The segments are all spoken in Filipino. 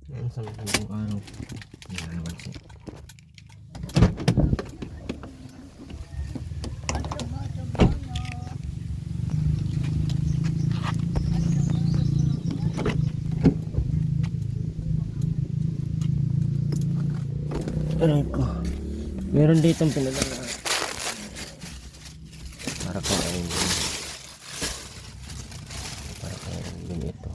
Yan sa magandang araw. Yan naman siya. Aray ko. Meron dito ang pinadala. Para kain. Para kain din ito.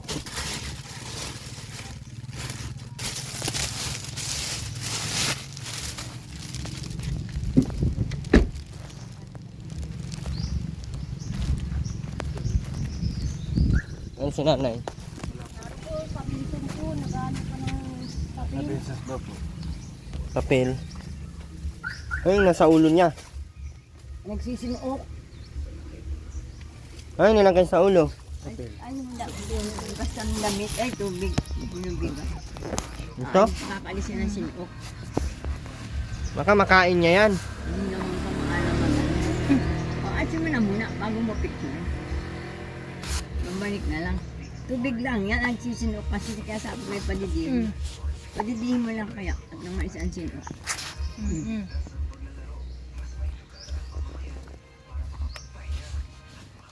Ano si nanay? Papel. Ay, nasa ulo niya. Nagsisinok. Ay, nilagay sa ulo. Ano mo na, basta ng damit ay tubig. Tubig. Ito? Kakalisin ng sinok. Baka makain niya yan. Hindi naman ka makalaman. Atsin mo na muna bago mo picture. Mabalik na lang. Tubig lang yan ang sisinok kasi kaya sabi may padidihin. Padidihin mo lang kaya at nang maisang sinok.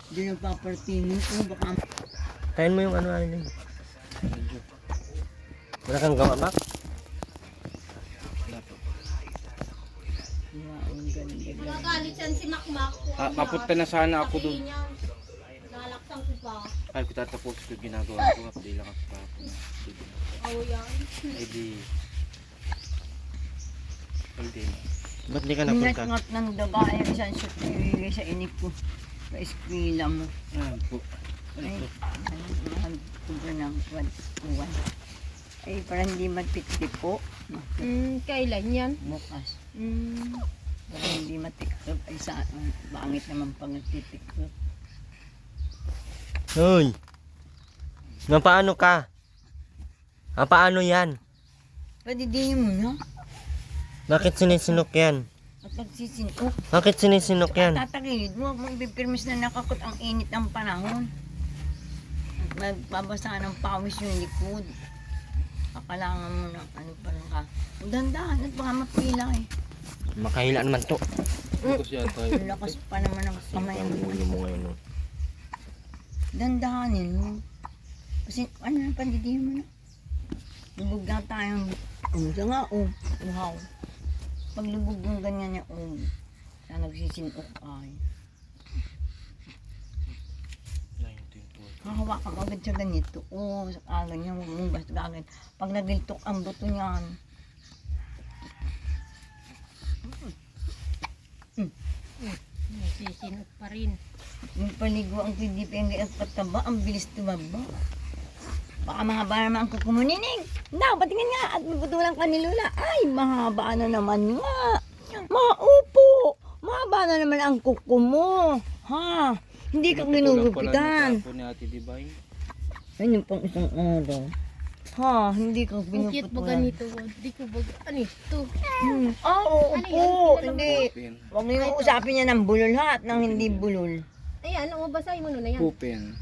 Hindi nagpapartinin ko baka Kain mo yung ano yun. Wala kang gawa, Mac? Nagagalit yan si Makmak. Papunta na sana ako doon. Lalaksan ko pa. Ay, ko tatapos ko yung ginagawa ko. Kapag lang ako pa ako. Oo yan. Ay di. Hindi. Ba't di ka napunta? Ningat-ngat ng daga ay isang shoot ibigay sa inik ko. Sa eskwila mo. Ayan po. Ano Ay, ito? mahal ko ng kuwan. Ay, para hindi magpiktik po. Kailan yan? Bukas. Para hindi matiktok. Ay, bangit naman pag nagtitiktok. Hoy! Paano ka? Paano yan? Padidihin mo na. Bakit sinisinok yan? At nagsisinok. Bakit sinisinok yan? Tatagilid mo. Magpipirmis na nakakot ang init ng panahon. At magbabasa ng pawis yung likod. Kakalangan mo ng ano pa lang ka. Dandahan at baka mapila eh. Makahila naman to. Focus yata yun. Ang lakas pa naman ng kamay Ang mo. ulo mo ngayon. No? Dandahanin mo. Kasi ano na pandidihin mo na. Lubog na tayong siya nga uhaw. Pag lubog ng ganyan niya siya nagsisinok ay. Hahawakan mo agad siya ganito. Sa kalan niya, huwag mong basta agad. Pag nagiltok ang buto niyan. Nasisinok pa rin. Yung paligo ang PDP ang pataba, ang bilis tumaba. Baka mahaba naman ang kuko mo, Nining. Daw, patingin nga at mabutulang ka ni Lola. Ay, mahaba na naman nga. Maupo. Mahaba na naman ang kuko mo. Ha? Hindi ka ginugupitan. Ako ni Ate Dibay. Ayun yung pang isang araw. Ha? Hindi ka Ang cute ba pinuputulan. ganito? Di ko ba? Ano ito? Oo, Ano upo. yan? Hindi. Pupin. Huwag niyo usapin niya ng bulol ha at ng hindi bulol. Ayan, basahin mo na yan. Pupin.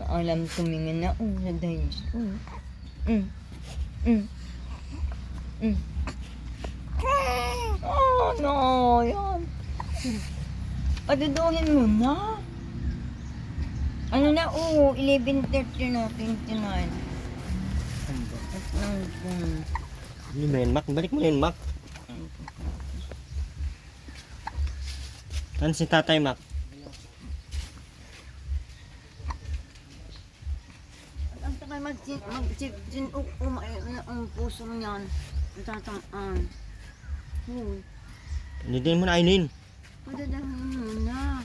Alam tumingin na. Sa dahis. Oh, no. Yan. Paduduhin mo na. Ano na? 11:30 na. 29. At nang Hindi mo yan, Mac. Balik mo yan, Mac. Saan si Tatay, Mac? ang takay mag-chin-up ang puso niyan. Natataan. Hindi mo na ainin. Madadahan mo na.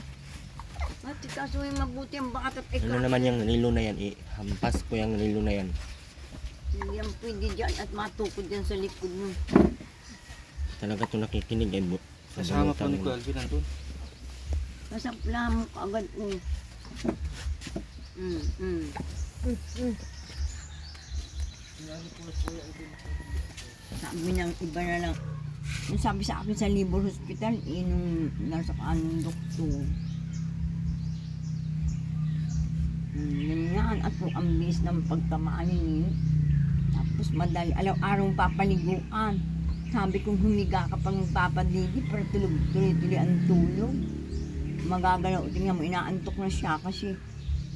At kasuhin mabuti ang bakat at Ano naman yung nilo na yan? Hampas ko yung nilo na yan. Hindi yan pwede dyan at matukod yan sa likod mo. Talaga ito nakikinig ay Kasama pa ni Kuya Alvin nandun. Nasapla mo ka agad. Sabi ng iba na lang. Yung sabi sa akin sa Libor Hospital, nung nasa anong doktor. Ganyan. At po, ang bilis ng pagtamaan yun. Tapos madali, araw-araw papaliguan. Sabi kong humiga ka pang papadidi para tuloy-tuloy ang tulog. Magagalaw, tingnan mo, inaantok na siya kasi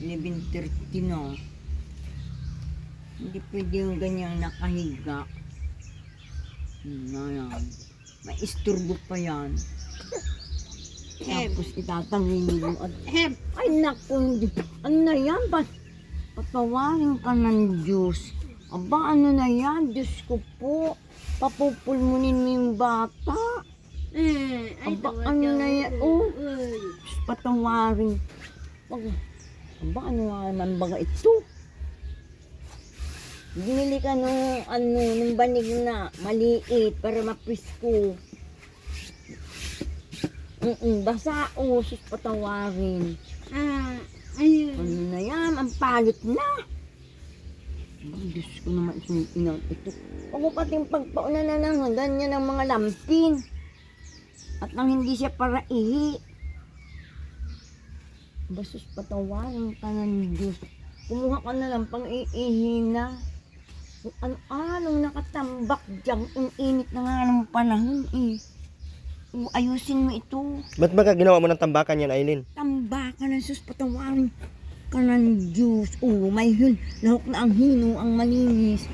11:30 na. Hindi pwede yung ganyang nakahiga. Yan. May isturbo pa yan. Tapos itatangin mo at ay naku, ano na yan? Patawarin ka ng Diyos. Aba, ano na yan? Diyos ko po. Papupulmunin mo yung bata. Aba, ano na yan? Oh, patawarin. Aba, ano nga naman baga ito? Binili ka nung banig na maliit para mapisko. Basa o, sus patawarin. Ano na yan? Ang palot na. Ang Diyos ko naman ito. Ako pating pagpauna na ng ganyan ng mga lampin. At nang hindi siya para ihi. Basus patawarin ka ng Diyos. Kumuha ka na lang pang iihi na. Anong nakatambak dyan. Ang init na nga ng panahon eh. Ayusin mo ito. Ba't ba ginawa mo ng tambakan yan, Aileen? Tambakan ng sus patawarin ka ng Diyos. Oh, may lahok na ang hino, ang malinis.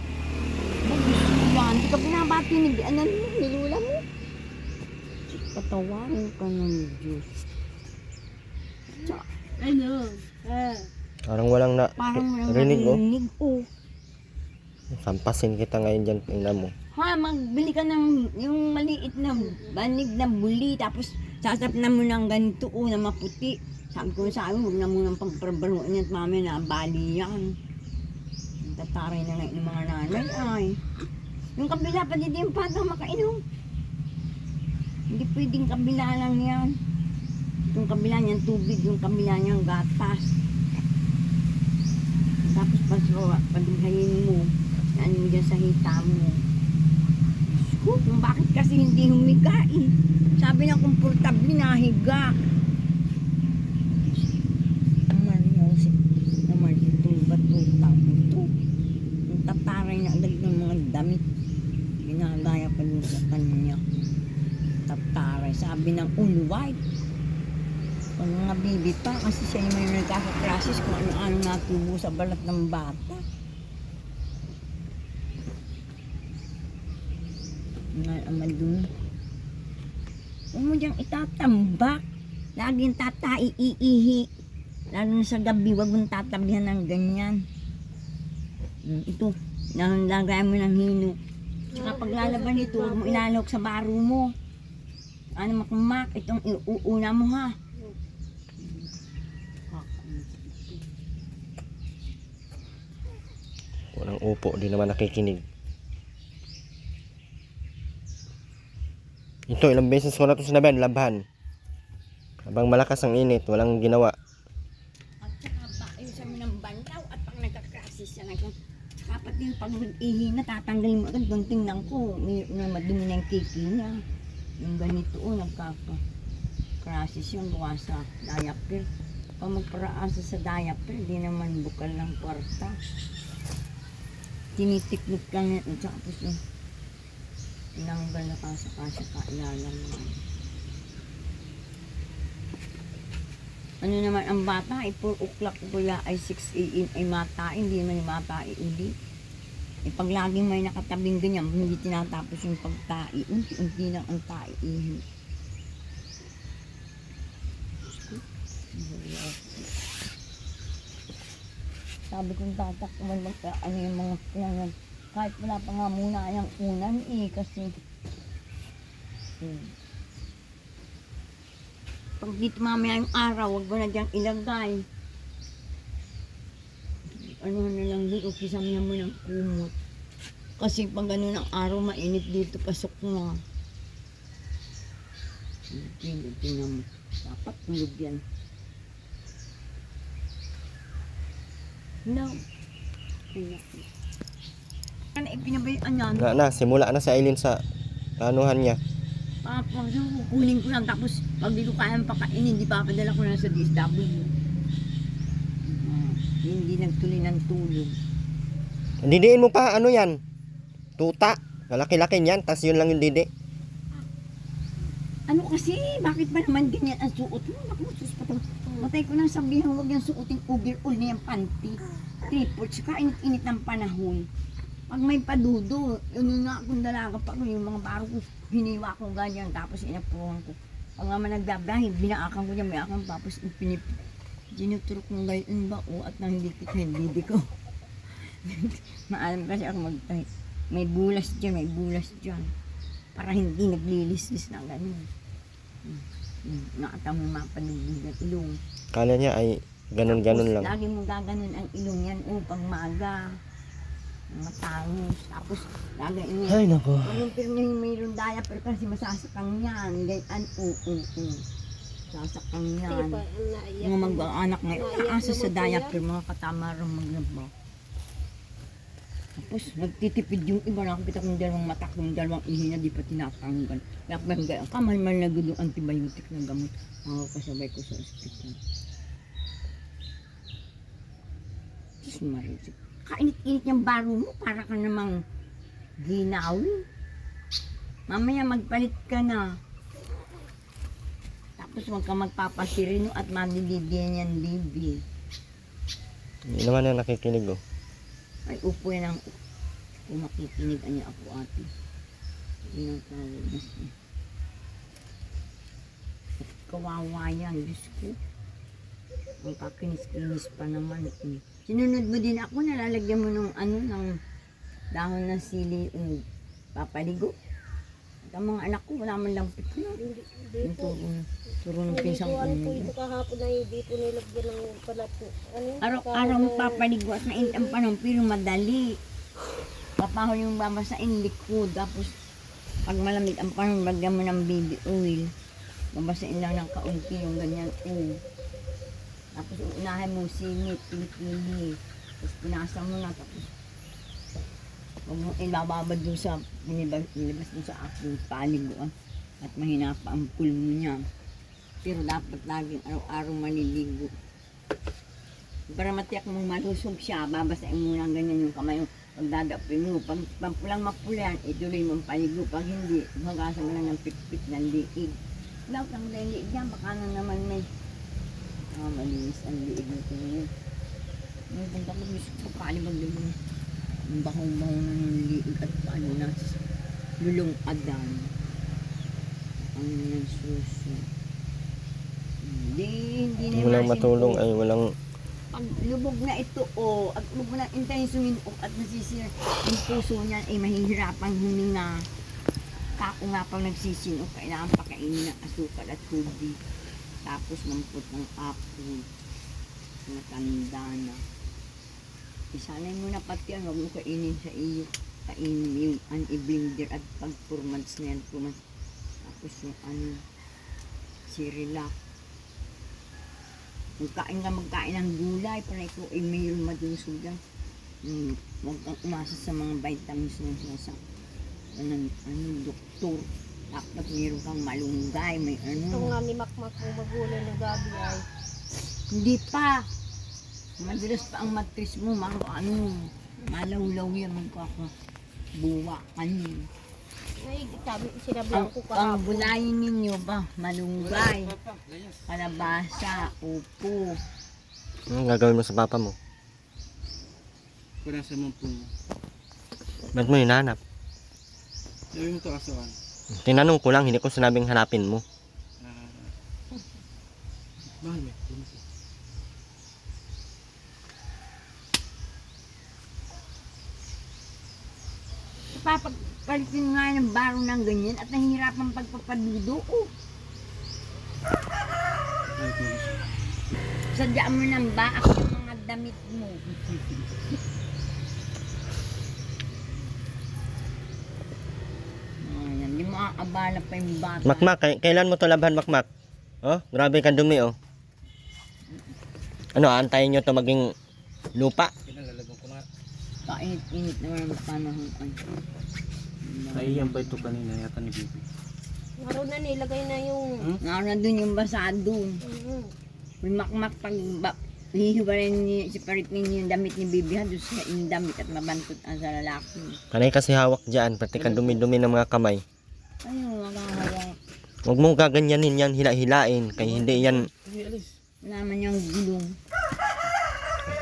Bagos mo yan. Hindi ka pinabati ni Anan mo, nilula mo. Sus patawarin ka ng Diyos. Parang walang Parang rinig, oh. narinig, oh. Sampasin kita ngayon dyan, tingnan mo. Ha, magbili ka ng yung maliit na banig na buli, tapos sasapnan mo ng ganito, na maputi. Sabi ko sa akin, huwag na munang pagprabaruan niya at mami na bali yan. Tataray na lang yung mga nanay, ay. Yung kabila pa dito yung patang makainom. Hindi pwedeng kabila lang yan. Yung kabila niyan tubig, yung kabila niyang gatas. Tapos palighayin mo, yan mo dyan sa hita mo. Kung bakit kasi hindi humiga eh. Sabi niya komportable nahiga. Naman itong batutang ito. Yung tataray na agad ng mga damit. Ginagaya pa dun sa kanya. Tataray. Sabi ng all white. Kung mga bibi pa kasi siya yung may nagkakaklasis kung ano-ano natubo sa balat ng bata. Amal dun. Huwag mo diyang itatambak. Laging iihi. Lalo na sa gabi, huwag mong tatabihan ng ganyan. Ito, nalagay mo ng hino. Tsaka paglalaban ito, huwag mo ilalok sa baro mo. Ano makumak, itong iuuna mo ha. Walang upo, di naman nakikinig. Ito, ilang beses ko na ito sinabihan, labhan. Habang malakas ang init, walang ginawa. At saka ba, yung sabi ng banlaw at pag nagkakrasis siya na saka pati yung pag mag-ihi na tatanggalin mo agad kung tingnan ko, may madumi na yung kiki niya. Yung ganito, nagkakakrasis yun, buka sa diaper. Pag magparaasa sa diaper, di naman bukal ng kwarta. Tinitiklik lang yan, at saka tapos yung tinanggal na kasa-kasa kailalang naman. Ano naman ang bata, ay 4 o'clock kuya ay 6 a.m. ay matain, hindi naman yung matain uli. Eh pag laging may nakatabing ganyan, hindi tinatapos yung pagtai, unti-unti lang ang tai. Sabi kong tatak, ano yung mga yan, kahit wala pa nga muna yung unan kasi pag dito mamaya yung araw, wag mo na dyan ilagay. Ano na lang dito, kisamihan mo ng kumot. Kasi pag ano ng araw, mainit dito, pasok na. Tingnan mo. Dapat tulog yan. No. Ano ipinabayaan yan? Na, simula na si Aileen sa anuhan niya. Tapos kukunin ko lang, tapos pag di ko kayang pakainin, hindi papadala ko na sa DSW. Hindi nagtuloy ng tulog. Didiin mo pa, ano yan? Tuta. Malaki-laki niyan, tas yun lang yung didi. Ano kasi? Bakit ba naman ganyan ang suot mo? Naku, sus pa. Matay ko nang sabihan, huwag yung suoting overall na yung panty. Triple, tsaka init-init ng panahon. Pag may padudo, yun nga akong dalaga pa ko, yung mga baro ko, hiniwa ko ganyan, tapos inapuhan ko. Pag naman nagdabrahin, binaakan ko niya, may akang tapos ginuturok ko gayon ba o at nang hindi ko. Maalam kasi ako magtahi. May bulas dyan. Para hindi naglilis-lis na gano'n. Nakatamo mapanugod ng ilong. Kala niya ay ganun-ganun lang. Lagi mo gaganon ang ilong yan upang maga. Matangos. Tapos lagi ini. Ay, nako. Anong pero niya mayroong diaper kasi masasakang yan. Ganyan, sasakang yan. Mga mag-anak ngayon, asa sa diaper, mga katama rin maglaba. Tapos nagtitipid yung iba, nakakita kong dalawang matak, yung dalawang ihi na di pa tinatanggal. Kamal-mal na gulo antibiotic na gamot. Kasabay ko sa ospital. Diyos Maria. Kainit-init yung baro mo, para ka namang ginawin. Mamaya magpalit ka na. Tapos huwag ka magpapasirino at mandididiyan yan, baby. Hindi naman na nakikinig oh. Ay, upo yan ang kung makikinig niya ako, ate. Hindi nang tawag na siya. At kawawa yan, Diyos ko. Ang kakinis-kinis pa naman. Sinunod mo din ako, nalalagyan mo ng dahon ng sili, papaligo. At ang mga anak ko, wala man lang pito. Yung turo ng pinsang ko. Ito kahapon na hindi po nilagyan ng palat. Araw-araw mo papaligo at mainit ang panahon, pero madali. Papahol yung babasain likod, tapos pag malamig ang panahon, bagyan mo ng baby oil. Babasain lang ng kaunti yung ganyan oil. Tapos unahin mo singit, pili-pili. Tapos pinasa mo na, tapos huwag mo ilababad doon sa, nilabas doon sa aking paliguan. At mahina pa ang pulmo niya. Pero dapat laging araw-araw maliligo. Para matiyak mong malusog siya, babasain mo lang ganyan yung kamay mo. Pag dadapin mo, pag pulang mapulan, ituloy mong paligo. Pag hindi, magasa mo lang ng pit-pit ng liig. Dapat ang liig yan, baka na naman may malinis ang liig nito ngayon. Ngayon, punta ko, gusto ko kalibag naman. Ang bahong-bahong na ng liig at paano na lulong adan. Ang nagsuso. Hindi na Walang matulong ay walang... Pag lubog na ito at lubog na intayin suminok at nasisira yung puso niyan ay mahihirapang huminga. Kako nga pang nagsisinok, kailangan pakainin ng asukal at tubig. Tapos mampot ng apple. Matanda na. Isanay mo na pati yan, huwag mo kainin sa iyo. Kainin yung i-blender at pag 4 months na yan, 4 months. Tapos yung Cerelac. Magkain ng gulay para ito ay mayroon madulusog yan. Huwag kang umasa sa mga vitamins na sinasabi. Doktor. Dapat mayroon kang malunggay, may Ito nga ni Makmak kung magulo ng gabi ay. Hindi pa. Madalas pa ang matris mo, malawlaw yan, magkakabuwakan yun. Ay, sinabihan ko Ang kahapon. gulayin ninyo ba? Malunggay, kalabasa, upo. Anong gagawin mo sa papa mo? Kung nasa mga po. Ba't mo hinahanap? Sabi mo ito asaan? Tinanong ko lang, hindi ko sinabing hanapin mo. Mahal mo. Papagpalitin nga ng baro ng ganyan at nahihirapan pagpapadudo. Sadyaan mo ng baak yung mga damit mo. Ayan, di mo aabala pa yung bata. Makmak, kailan mo to labhan, Makmak? Oh, grabe ka dumi oh. Ano, aantayin nyo to maging lupa? Kinalalagyan ko na. Kainit-init naman ang panahon. Naiyan pa ito kanina yata ni Bibi. Ngaroon na nilagay na yung... Nga na dun yung basado. Mhm. May makmak pag Hihibarin ni si Parit ninyo yung damit ni Bibi ha, doon sa yung damit at mabantot ang sa lalaki. Kanay kasi hawak dyan, pati ka dumi-dumi ng mga kamay. Ayun, magkakawa. Huwag mong gaganyanin yan, hila-hilain. Kaya hindi yan. Naman yung gulong.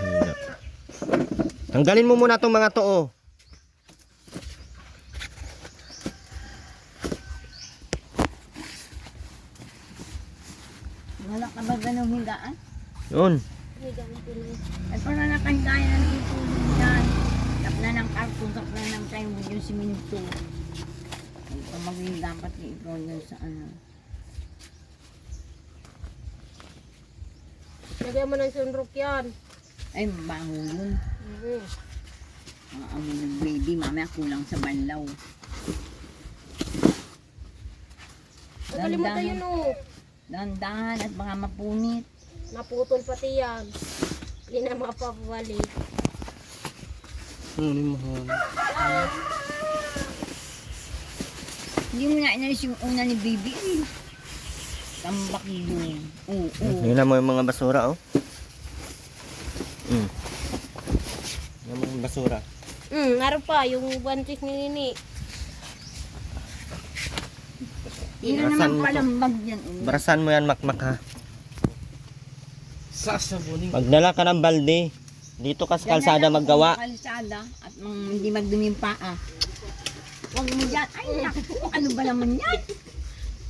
Hila. Tanggalin mo muna itong mga to, oh. Wala ka ba ganong higaan? Yun. Higa na po na. Ay, para nakandaya na ng itulong yan. Tapla ng karton, tapla ng tayo yung siminto. Ay, ito maging dapat i-ipon dun sa ano. Lagyan mo ng sunrook yan. Ay, mabango yun. Mhm. Mga amo ng baby, mamaya kulang sa banlaw. Nakalimutan yun oh. Dandahan at baka mapunit. Naputol pati yan. Hindi na mapapabalik. Ano yung mahal? Hindi mo na inalis yung una ni baby. Tambak yun. Oo, oo. Yun na mo yung mga basura, oh. Yan mo yung basura. Naroon pa, yung buntis ni Nini. Hindi na Barasan naman mo palang bag yan. Barasan mo yan, makmak, ha. Sasabunin. Magdala ka ng balde. Dito ka sa kalsada maggawa. Kalsada at hindi magdumi yung paa. Huwag mo dyan. Ay, naku, ano ba naman yan?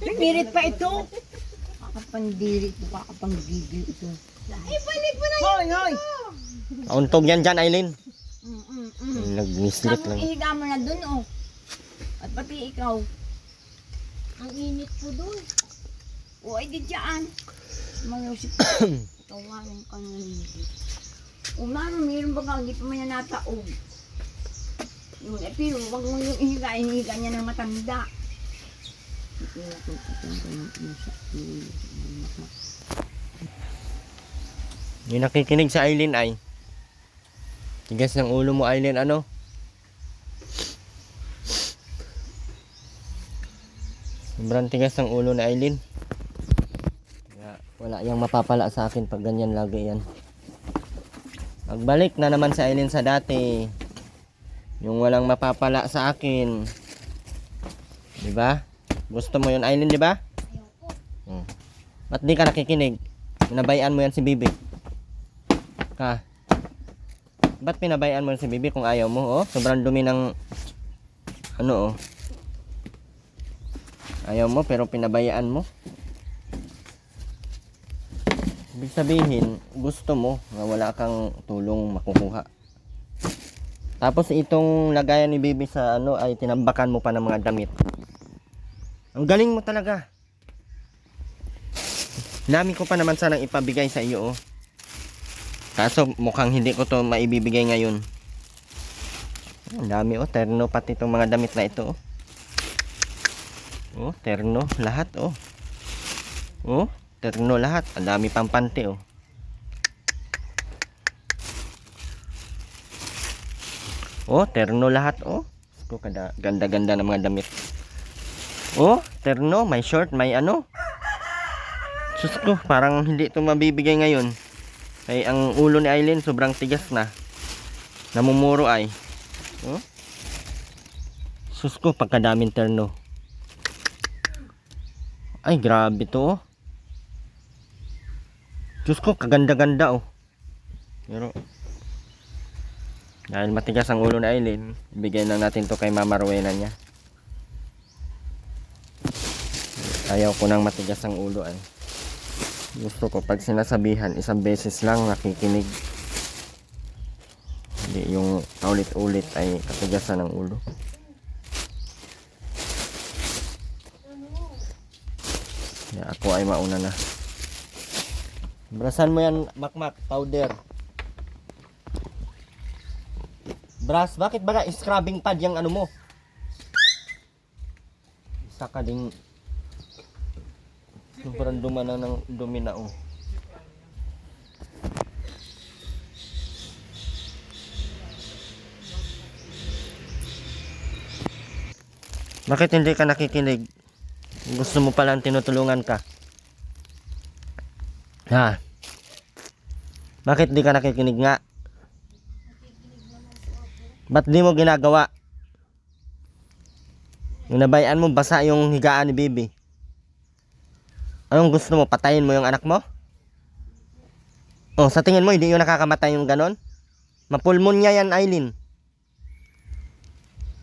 Nagbirit pa ito. Kakapandiri ito, kakapangigil ito. Ay, balik mo na yun! Hoy, hoy! Pauntog yan dyan, Aileen. Mm. Nag-mislit Tapos lang. ihiga mo na dun, oh. At pati ikaw. Ang init po doon. O, ay di dyan. Mayusip. Tawanan ka na hindi. O, mama, mayroon ba ka? Hindi pa man yan nataog. Yun, eh, pero wag mo yung ihiga. Ihiga niya ng matanda. Yung nakikinig sa Aileen ay. Tigas ng ulo mo, Aileen, ano? Sobrang tigas ng ulo ni Aileen. Kaya wala yang mapapala sa akin pag ganyan lagi yan. Magbalik na naman si Aileen sa dati. Yung walang mapapala sa akin. Di ba? Gusto mo yun, Aileen, di ba? Hmm. Ba't di ka nakikinig? Pinabayaan mo yan si Bibi. Ka. Ba't pinabayaan mo yan si Bibi kung ayaw mo? Oh, sobrang dumi ng ano, oh. Ayaw mo pero pinabayaan mo. Ibig sabihin, gusto mo na wala kang tulong makukuha. Tapos itong lagayan ni Bibi sa ano ay tinambakan mo pa ng mga damit. Ang galing mo talaga. Dami ko pa naman sanang ipabigay sa iyo, oh. Kaso mukhang hindi ko to maibibigay ngayon. Ang dami, oh, terno pati itong mga damit na ito, oh. Oh, terno lahat, oh. Oh, terno lahat. Ang dami pang pante, oh. Oh, terno lahat, oh. Ko kada ganda-ganda ng mga damit. Oh, terno, may short, may ano. Sus ko, parang hindi ito mabibigay ngayon. Ay ang ulo ni Aileen sobrang tigas na. Namumuro ay. Oh. Sus ko, pagkadaming terno. Ay, grabe to, oh. Diyos ko, kaganda-ganda, oh. Pero, dahil matigas ang ulo ni Aileen, ibigay lang natin to kay Mama Rowena niya. Ayaw ko nang matigas ang ulo, ay. Gusto ko, pag sinasabihan, isang beses lang nakikinig. Hindi yung ulit-ulit ay katigasan ng ulo. Ya, ako ay mauna na. Brasan mo yan, makmak, powder. Bras, bakit baga scrubbing pad yung ano mo? Isa ka ding sobrang duma na ng dumi na, oh. Bakit hindi ka nakikinig? Gusto mo palang tinutulungan ka. Ha? Bakit di ka nakikinig nga? Ba't di mo ginagawa? Yung nabayaan mo, basa yung higaan ni Bibi. Anong gusto mo? Patayin mo yung anak mo? Oh, sa tingin mo, hindi yung nakakamatay yung ganon? Mapulmonya yan, Aileen.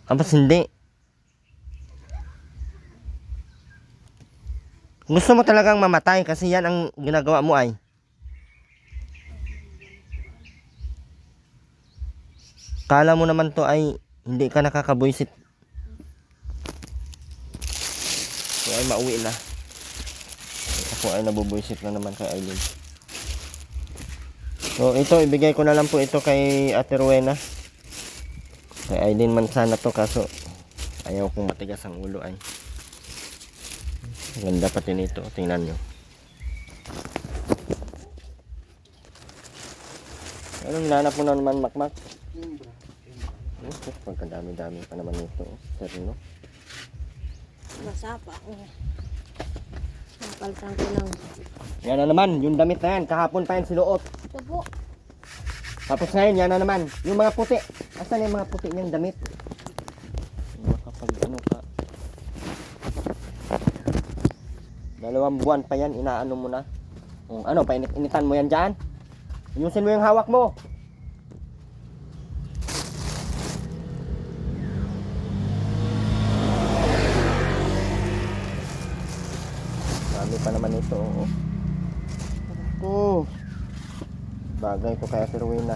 Tapos hindi. Gusto mo talagang mamatay kasi yan ang ginagawa mo ay. Kala mo naman to ay hindi ka nakakabuisit. So ay mauwi na. Ako ay nabubuisit na naman kay Aileen. So ito, ibigay ko na lang po ito kay Ate Rowena. Kay Aileen man sana to kaso ayaw kong matigas ang ulo ay. Ganda pati nito, tingnan nyo. Anong hinanap mo na naman, Makmak? Pagkadami-dami pa naman ito. Terno. Basa pa. Napalitan ko lang. Yan na naman, yung damit na yan. Kahapon pa yan sinuot. Ito po. Tapos ngayon, yan na naman. Yung mga puti. Asan yung mga puti niyang damit? Makapag ano ka. 2 buwan pa yan, inaano mo na. Ano, painit-initan mo yan dyan? Ayusin mo yung hawak mo. Dami pa naman ito. Oh. Bagay ko kaya Ate Rowena.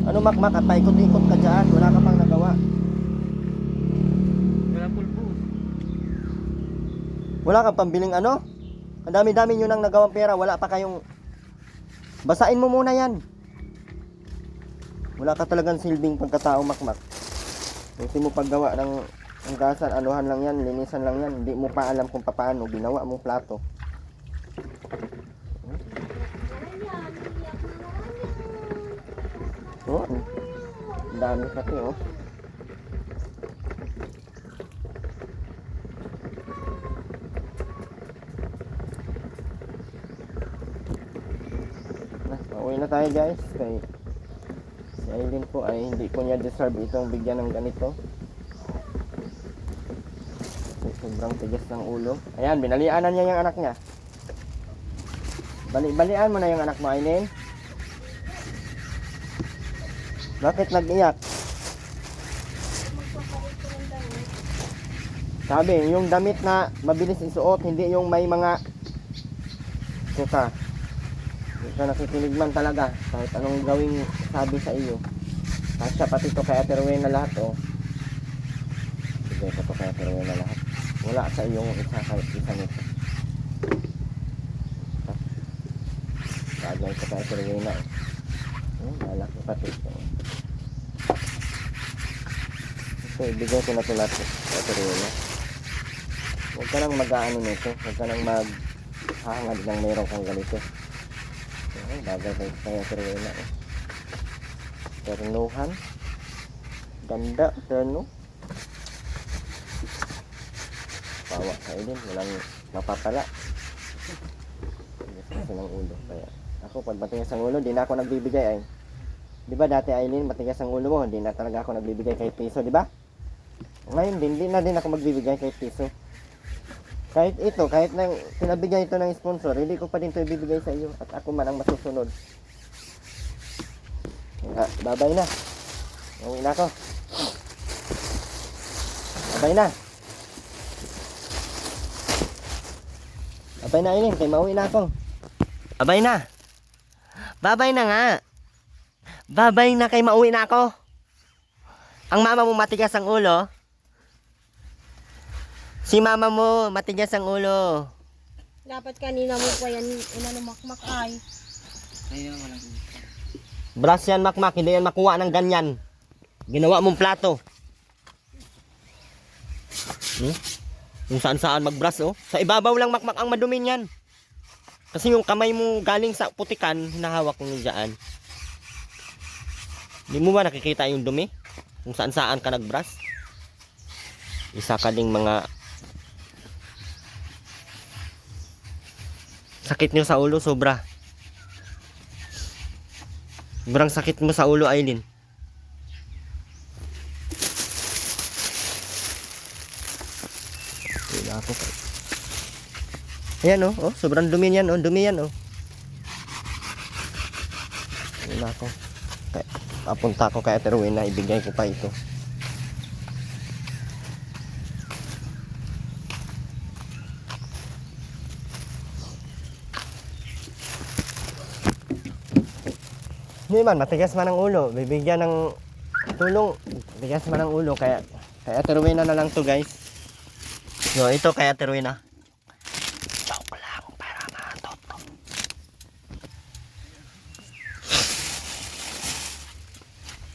Ano Makmak at paikot-ikot ka dyan? Wala ka pang nagawa. Wala pulpo. Wala kang pambiling ano? Ang dami-dami nyo nang nagawang pera. Wala pa kayong... Basain mo muna yan. Wala ka talagang silbing pagkatao, Makmak. Kasi mo paggawa ng gasan, anuhan lang yan, linisan lang yan. Hindi mo pa alam kung paano ginawa mong plato. Oh, ang dami pati oh. Pauwi na tayo guys. Kay si Aileen po ay hindi po niya deserve itong bigyan ng ganito. Sobrang tigas ng ulo. Ayan, binalian na niya yung anak niya. Balian mo na yung anak mo, Aileen. Bakit nag-iyak? Sabi, yung damit na mabilis isuot, hindi yung may mga suka. Hindi ka nakikinig man talaga kahit anong gawing sabi sa iyo. Kasya pati to kay Ate Rowena lahat oh. Sige, ito to kay Ate Rowena lahat. Wala sa iyong isa kahit isa nito. Bagay ito kay Ate Rowena oh. Malaki pati ito. Ito, ibigay ko na ito lahat kay Ate Rowena. Huwag ka nang mag-aano nito. Huwag ka nang maghahangad ng mayroong kang ganito. Bagay kay Ate Rowena eh. Ternuhan. Ganda, terno. Bawa ka din, walang mapapala. Kasi ng ulo. Kaya ako pag matigas ang ulo, di na ako nagbibigay ay. Di ba dati Aileen, matigas ang ulo mo, di na talaga ako nagbibigay kahit piso, di ba? Ngayon din, di na din ako magbibigay kahit piso. Kahit ito, kahit nang pinabigay ito ng sponsor, hindi ko pa din ito ibibigay sa iyo at ako man ang masusunod. Babay na. Uwi na ako. Babay na. Babay na Aileen, kay mauwi na ako. Babay na. Babay na nga. Babay na kay mauwi na ako. Ang mama mo matigas ang ulo. Si mama mo matigas ang ulo. Dapat kanina mo pa yan Makmak ay. Kaya walang Brass yan Makmak, hindi yan makuha ng ganyan. Ginawa mong plato. Kung saan magbrush oh. Sa ibabaw lang Makmak ang madumi niyan. Kasi yung kamay mo galing sa putikan, hinahawak mo dyan. Hindi mo ba nakikita yung dumi? Kung saan ka nagbrush? Isa ka ding mga sakit nyo sa ulo, sobra. Sobrang sakit mo sa ulo, Aileen. Wala ako. Ayan oh, sobrang dumi yan, dumi yan oh. Wala ako. Papunta ako kay Ate Rowena, ibigay ko pa ito. Hindi man, matigas man ang ulo. Bibigyan ng tulong. Matigas man ang ulo. Kaya kay Ate Rowena na lang to guys. So, ito kay Ate Rowena. Joke lang para matoto.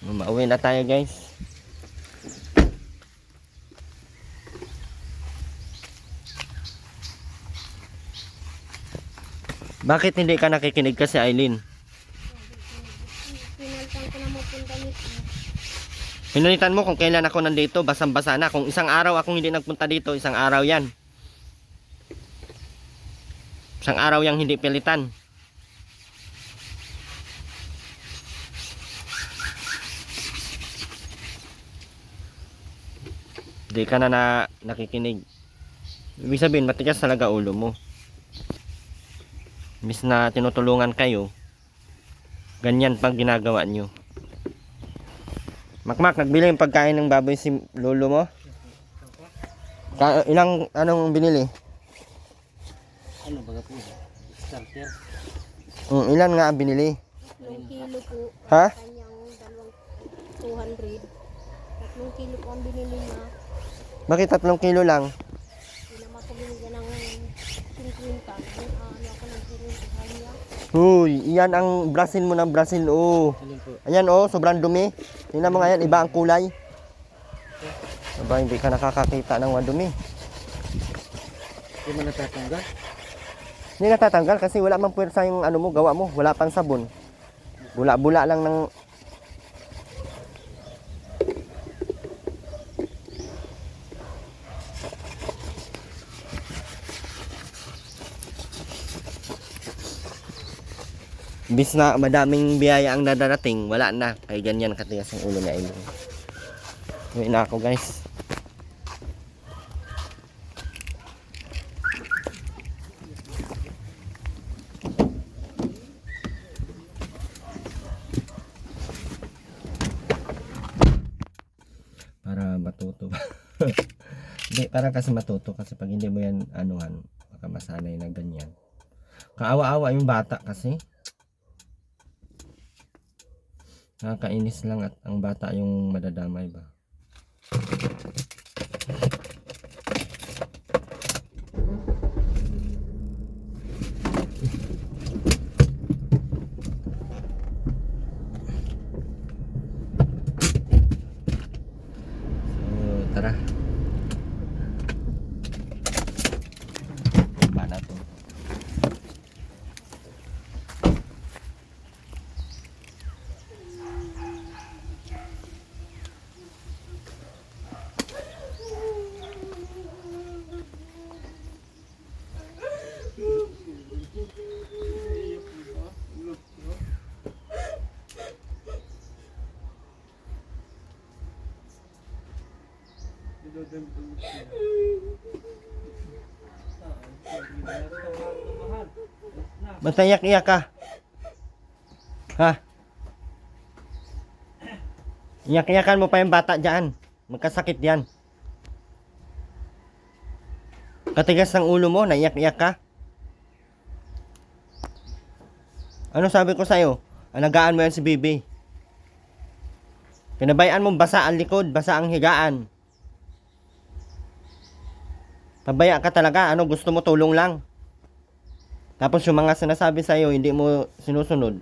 Mauwi na tayo guys. Bakit hindi ka nakikinig kasi, Aileen? Pinalitan ko na mapunta nito. Pinalitan mo kung kailan ako nandito, basang-basa na. Kung isang araw akong hindi nagpunta dito, isang araw yan. Isang araw yang hindi pilitan. Hindi ka na nakikinig. Ibig sabihin, matigas talaga ulo mo. Imbis na tinutulungan kayo, ganyan pag ginagawa nyo. Makmak, nagbili yung pagkain ng baboy si lolo mo? Anong binili? Ano ba po? Starter. Ilan nga ang binili? 3 kilo po. Ha? Kanyang 200. 3 kilo po ang binili niya. Bakit 3 kilo lang? Hindi naman ko binigyan ng 50. Ano ako ng 50 sa kanya. Huy, iyan ang brasin mo ng brasin. Oh. Alin po? Ayan oh, sobrang dumi. Tingnan mo nga yan, iba ang kulay. Aba, hindi ka nakakakita ng madumi. Hindi mo natatanggal? Hindi natatanggal kasi wala mang puwersa yung ano mo, gawa mo. Wala pang sabon. Bula-bula lang ng... Bis na madaming biyaya ang dadarating, wala na. Kaya ganyan katigas ang ulo niya. Uwi na ako guys. Para matuto. Hindi, para kasi matuto. Kasi pag hindi mo yan anuhan, baka masanay na ganyan. Kaawa-awa yung bata kasi. Nakakainis lang at ang bata yung madadamay ba. So, tara. Paano to? Ba't iyak-iyak ka? Ha? Iyak-iyakan mo pa yung bata dyan. Magkasakit yan. Katigas ng ulo mo, naiyak-iyak ka? Ano sabi ko sa'yo? Alagaan mo yan si Bibi. Pinabayaan mo basa ang likod, basa ang higaan. Pabaya ka talaga, ano gusto mo tulong lang. Tapos yung mga sinasabi sa'yo, hindi mo sinusunod.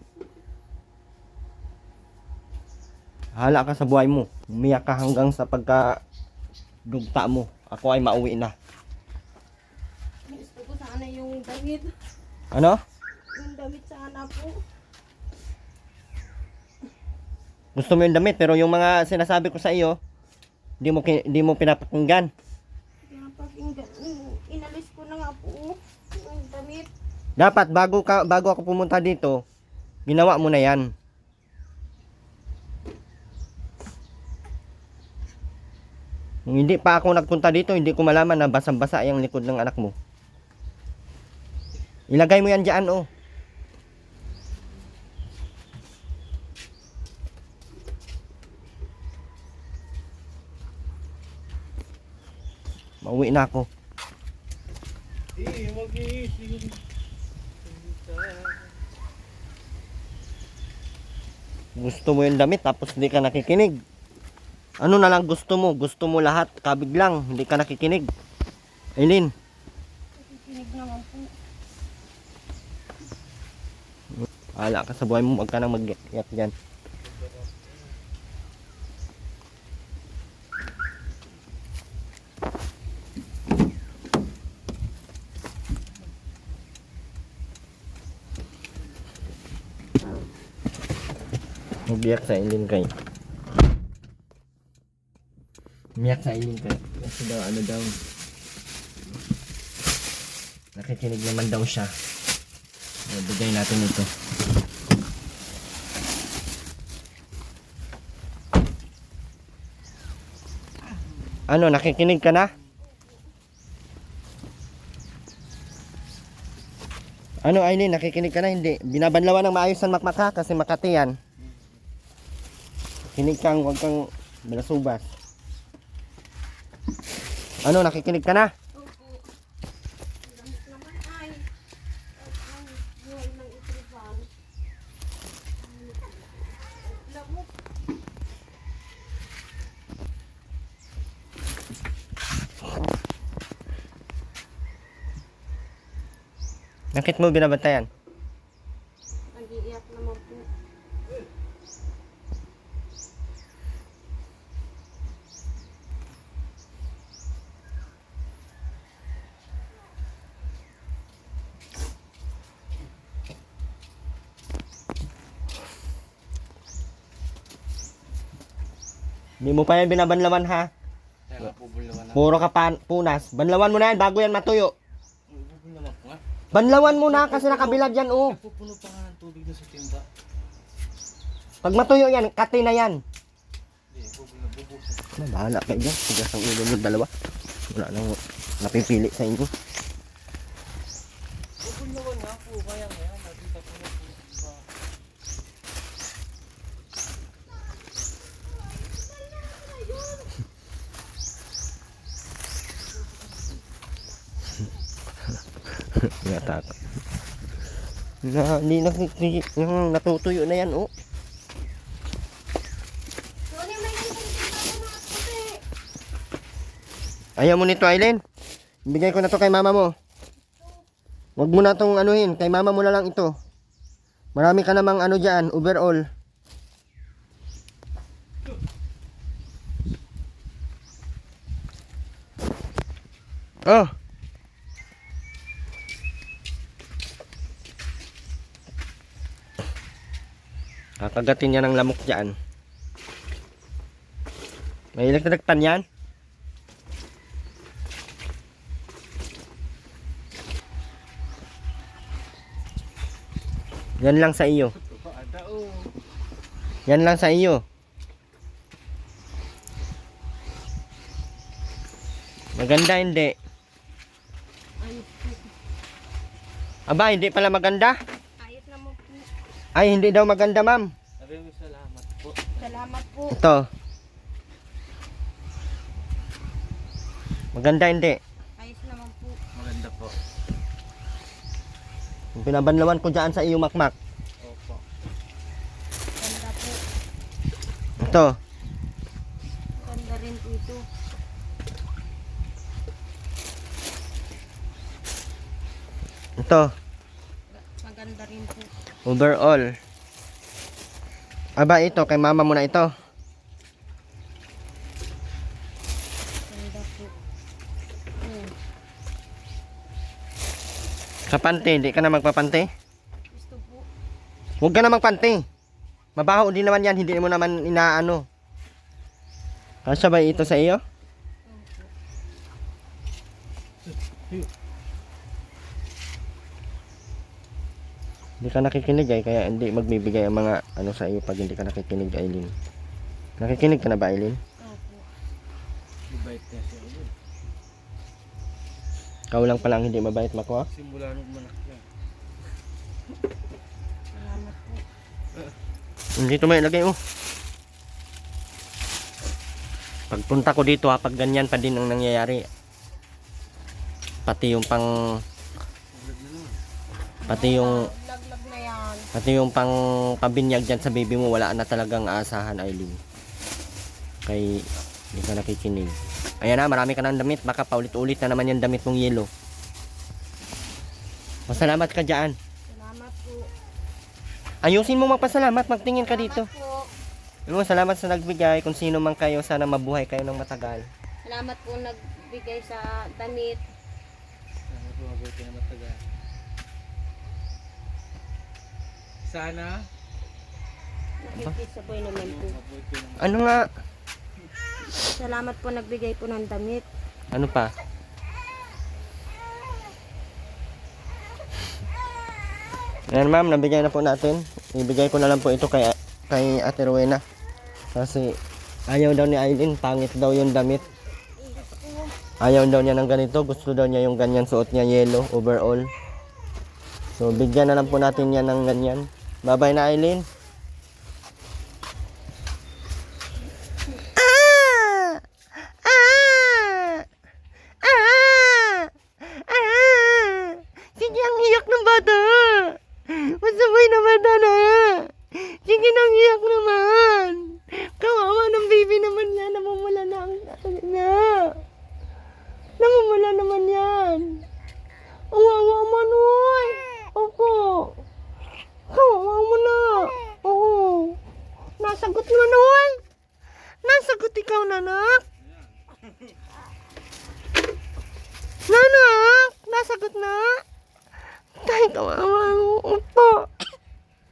Hala ka sa buhay mo. Umiyak ka hanggang sa pagka-dugta mo. Ako ay mauwi na. Gusto ko sana yung damit. Ano? Yung damit sana po. Gusto mo yung damit, pero yung mga sinasabi ko sa iyo, hindi mo pinapakinggan. Pinapakinggan. Inalis ko na nga po yung damit. Dapat bago ako pumunta dito, ginawa mo na yan. Kung hindi pa ako nagpunta dito, hindi ko malaman na basang-basa yung likod ng anak mo. Ilagay mo yan dyan, oh. Mauwi na ako. Gusto mo yung damit tapos hindi ka nakikinig. Ano na lang gusto mo? Gusto mo lahat kabiglang, hindi ka nakikinig. Aileen. Nakikinig naman po. Wala ka sa buhay mo, wag ka nang mag-iyak dyan. Umiyak sa Aileen kay. Umiyak sa Aileen kay. Kasi daw, ano daw. Nakikinig naman daw siya. Bigay natin ito. Ano, nakikinig ka na? Ano, Aileen, nakikinig ka na? Hindi. Binabanlawan ng maayos ang makmak ha, kasi Makati yan. Kinig kang, huwag kang balasubas. Ano, nakikinig ka na? Opo. Ang damit naman ay ang buhay ng itriban. Lamok. Bakit mo binabantayan? Nag-iiyak naman po. Hindi mo pa yan binabanlawan ha. Puro ka punas. Banlawan mo na yan bago yan matuyo. Banlawan mo na kasi nakabilad yan oh. Pupuno pa nga ng tubig na sa timba. Pag matuyo yan, kati na yan. Hindi, bubusin. Bahala kayo dyan. Sigas ang ulo mo dalawa. Wala nang napipili sa inyo. Pupunawan nga po, kaya nga, nakita ko na po. Diba? Yata ako. Hindi yung natutuyo na yan oh. Sorry, may nagsasabi na puti. Ayaw mo nito, Aileen. Bigay ko na to kay mama mo. Huwag mo na tong anuhin. Kay mama mo na lang ito. Marami ka namang ano dyan, overall. Oh. Kakagatin niya ng lamok dyan. May electric pan yan? Yan lang sa iyo. Yan lang sa iyo. Maganda hindi? Aba, hindi pala maganda? Ayos naman po. Ay, hindi daw maganda, ma'am. Sabi mo, salamat po. Salamat po. Ito. Maganda hindi? Ayos naman po. Maganda po. Pinabanlawan ko dyan sa iyo, makmak. Opo. Ganda po. Ito. Ganda rin po ito. Ito. Maganda rin po. Overall. Aba, ito. Kay mama mo na ito. Ganda po. Sa panty, hindi ka na magpapanty? Gusto po. Huwag ka na magpanty. Mabaho din naman yan. Hindi mo naman inaano. Kasya ba ito sa iyo? Hindi ka nakikinig ay kaya hindi magbibigay ang mga ano sa iyo pag hindi ka nakikinig, Aileen. Nakikinig ka na ba, Aileen? Opo. Mabait niya siya ulit. Ikaw lang palang hindi mabait, Mako. Simula nung manak niya. Salamat po. Dito may ilagay, oh. Pagpunta ko dito ha, pag ganyan pa din ang nangyayari. Pati yung pang... Pati yung... Laglag na yan. Pati yung pang pabinyag dyan sa baby mo, wala na talagang aasahan, Aileen. Kay hindi ka nakikinig. Ayan na, marami ka ng damit. Baka paulit-ulit na naman yung damit mong yelo. Masalamat ka dyan. Salamat po. Ayusin mo magpasalamat, magtingin ka dito. Salamat po. Salamat sa nagbigay. Kung sino man kayo, sana mabuhay kayo ng matagal. Salamat po nagbigay sa damit. Sana po mabait ka na matagal. Sana Nakikisabay naman po. mabait ka na. Ano nga? Salamat po nagbigay po ng damit. Ano pa? Ayan ma'am, nabigay na po natin. Ibigay ko na lang po ito kay Ate Rowena. Kasi ayaw daw ni Aileen, pangit daw yung damit. Ayaw daw niya ng ganito, gusto daw niya yung ganyan, suot niya yellow overall. So bigyan na lang po natin yan ng ganyan. Bye-bye na, Aileen. Sige, ang iyak ng bata. Masabay naman na. Sige, nang iyak naman. Kawawa ng baby naman niya. Namumula na ang niya. Namumula naman yan. Kawawa man, uy. Opo. Kawawa mo na. Oo. Nasagot mo na, uy. Nasagot ikaw, nanak. Nanak, nasagot na. Tay, kawawa mo. Opo.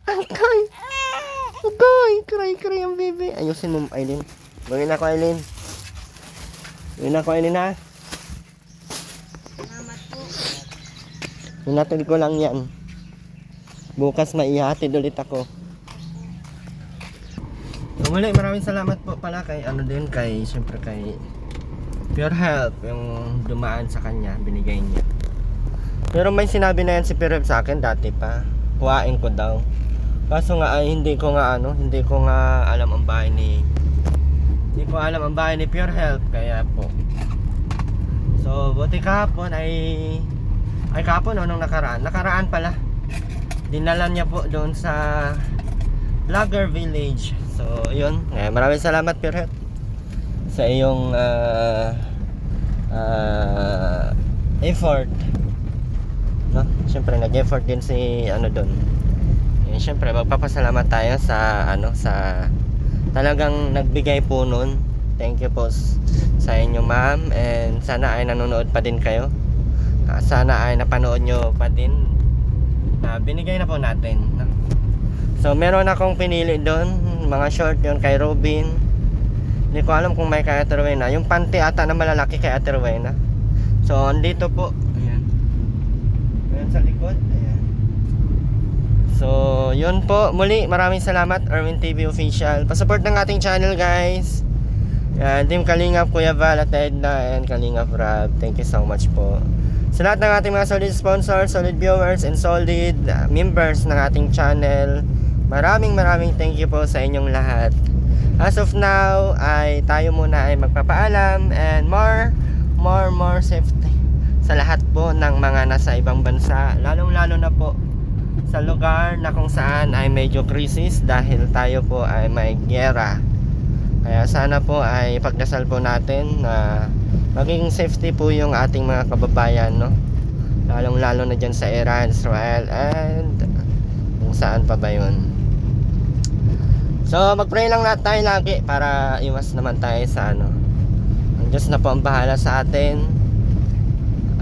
Tay. Tay, cry ang baby. Ayusin mo, Aileen. Gawin ako, Aileen. Gawin ako, Aileen, ha? Salamat po. Hinatid ko lang yan. Bukas maihatid ulit ako. So, muli, maraming salamat po pala kay siyempre kay Pure Health, yung dumaan sa kanya, binigay niya. Pero may sinabi na yan si Pure Health sa akin dati pa. Kuhain ko daw. Kaso nga ay hindi ko nga alam ang bahay ni Pure Health, kaya po. So, buti kahapon kahapon o nung nakaraan pala. Dinala niya po doon sa Vlogger Village. So, yun. Maraming salamat, Pure Health, sa iyong effort. No? Siyempre, nag-effort din si doon. Siyempre, magpapasalamat tayo sa talagang nagbigay po nun. Thank you po sa inyo, ma'am. And sana ay nanonood pa din kayo. Sana ay napanood nyo pa din. Binigay na po natin. No? So, meron akong pinili doon. Mga short yun kay Robin. Hindi ko alam kung may kay Ate Rowena. Yung panty ata na malalaki kay Ate Rowena. So, andito po. Ayan. Ayan sa likod. Ayan. So, yun po. Muli, maraming salamat, Erwin TV Official. Pasupport ng ating channel, guys. Ayan, Team Kalingap, Kuya Val at Edna, and Kalingap Rab. Thank you so much po. Sa lahat ng ating mga solid sponsors, solid viewers, and solid members ng ating channel, maraming thank you po sa inyong lahat. As of now, ay tayo muna ay magpapaalam, and more safety sa lahat po ng mga nasa ibang bansa, lalong-lalo na po sa lugar na kung saan ay medyo krisis dahil tayo po ay may giyera. Kaya sana po ay pagdasal po natin na maging safety po yung ating mga kababayan, no? Lalong-lalo na dyan sa Iran, Israel, and kung saan pa ba yun. So, mag-pray lang natin tayo lagi para iwas naman tayo sa Ang Diyos na po ang bahala sa atin.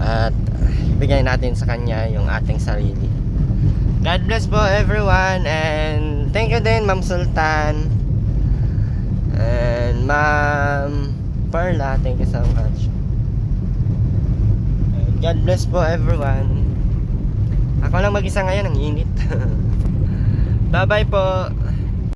At bigay natin sa Kanya yung ating sarili. God bless po everyone. And thank you din, Ma'am Sultan. And Ma'am Perla, thank you so much. And God bless po everyone. Ako lang mag-isa ngayon, ang init. Bye-bye po.